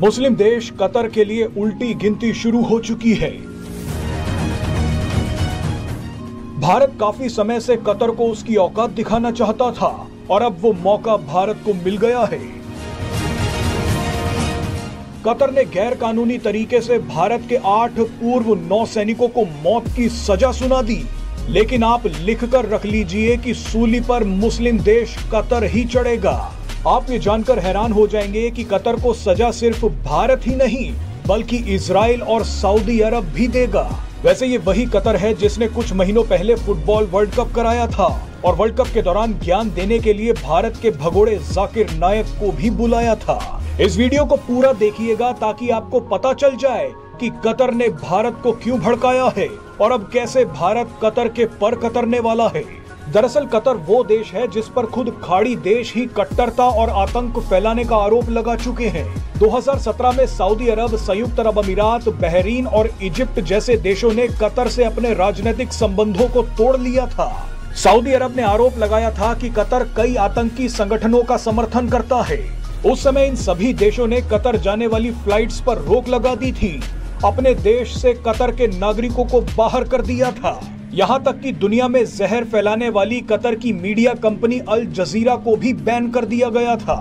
मुस्लिम देश कतर के लिए उल्टी गिनती शुरू हो चुकी है। भारत काफी समय से कतर को उसकी औकात दिखाना चाहता था और अब वो मौका भारत को मिल गया है। कतर ने गैर कानूनी तरीके से भारत के 8 पूर्व नौसैनिकों को मौत की सजा सुना दी, लेकिन आप लिखकर रख लीजिए कि सूली पर मुस्लिम देश कतर ही चढ़ेगा। आप ये जानकर हैरान हो जाएंगे कि कतर को सजा सिर्फ भारत ही नहीं बल्कि इजराइल और सऊदी अरब भी देगा। वैसे ये वही कतर है जिसने कुछ महीनों पहले फुटबॉल वर्ल्ड कप कराया था और वर्ल्ड कप के दौरान ज्ञान देने के लिए भारत के भगोड़े जाकिर नायक को भी बुलाया था। इस वीडियो को पूरा देखिएगा ताकि आपको पता चल जाए कि कतर ने भारत को क्यों भड़काया है और अब कैसे भारत कतर के पर कतरने वाला है। दरअसल कतर वो देश है जिस पर खुद खाड़ी देश ही कट्टरता और आतंक फैलाने का आरोप लगा चुके हैं। 2017 में सऊदी अरब, संयुक्त अरब अमीरात, बहरीन और इजिप्ट जैसे देशों ने कतर से अपने राजनीतिक संबंधों को तोड़ लिया था। सऊदी अरब ने आरोप लगाया था कि कतर कई आतंकी संगठनों का समर्थन करता है। उस समय इन सभी देशों ने कतर जाने वाली फ्लाइट्स पर रोक लगा दी थी, अपने देश से कतर के नागरिकों को बाहर कर दिया था। यहाँ तक कि दुनिया में जहर फैलाने वाली कतर की मीडिया कंपनी अल जजीरा को भी बैन कर दिया गया था।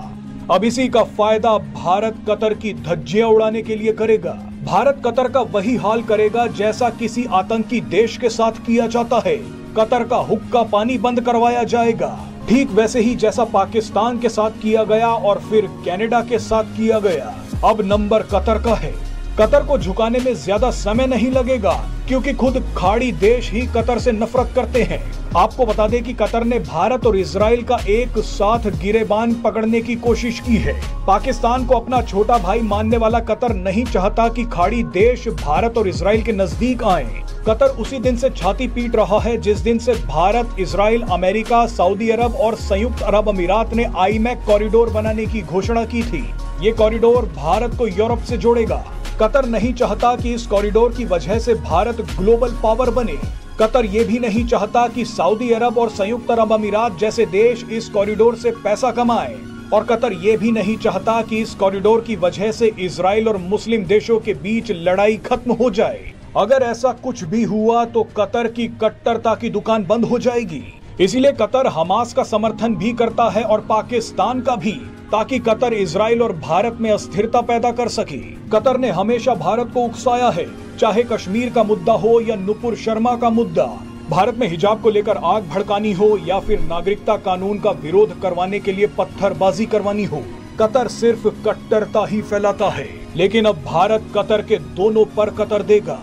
अब इसी का फायदा भारत कतर की धज्जियां उड़ाने के लिए करेगा। भारत कतर का वही हाल करेगा जैसा किसी आतंकी देश के साथ किया जाता है। कतर का हुक्का पानी बंद करवाया जाएगा, ठीक वैसे ही जैसा पाकिस्तान के साथ किया गया और फिर कनाडा के साथ किया गया। अब नंबर कतर का है। कतर को झुकाने में ज्यादा समय नहीं लगेगा क्योंकि खुद खाड़ी देश ही कतर से नफरत करते हैं। आपको बता दें कि कतर ने भारत और इजराइल का एक साथ गिरेबान पकड़ने की कोशिश की है। पाकिस्तान को अपना छोटा भाई मानने वाला कतर नहीं चाहता कि खाड़ी देश भारत और इजराइल के नजदीक आए। कतर उसी दिन से छाती पीट रहा है जिस दिन से भारत, इजराइल, अमेरिका, सऊदी अरब और संयुक्त अरब अमीरात ने आईमैक कॉरिडोर बनाने की घोषणा की थी। ये कॉरिडोर भारत को यूरोप से जोड़ेगा। कतर नहीं चाहता कि इस कॉरिडोर की वजह से भारत ग्लोबल पावर बने। कतर ये भी नहीं चाहता कि सऊदी अरब और संयुक्त अरब अमीरात जैसे देश इस कॉरिडोर से पैसा कमाएं। और कतर ये भी नहीं चाहता कि इस कॉरिडोर की वजह से इजराइल और मुस्लिम देशों के बीच लड़ाई खत्म हो जाए। अगर ऐसा कुछ भी हुआ तो कतर की कट्टरता की दुकान बंद हो जाएगी। इसीलिए कतर हमास का समर्थन भी करता है और पाकिस्तान का भी, ताकि कतर इजराइल और भारत में अस्थिरता पैदा कर सके। कतर ने हमेशा भारत को उकसाया है, चाहे कश्मीर का मुद्दा हो या नुपुर शर्मा का मुद्दा। भारत में हिजाब को लेकर आग भड़कानी हो या फिर नागरिकता कानून का विरोध करवाने के लिए पत्थरबाजी करवानी हो, कतर सिर्फ कट्टरता ही फैलाता है। लेकिन अब भारत कतर के दोनों पर कतर देगा।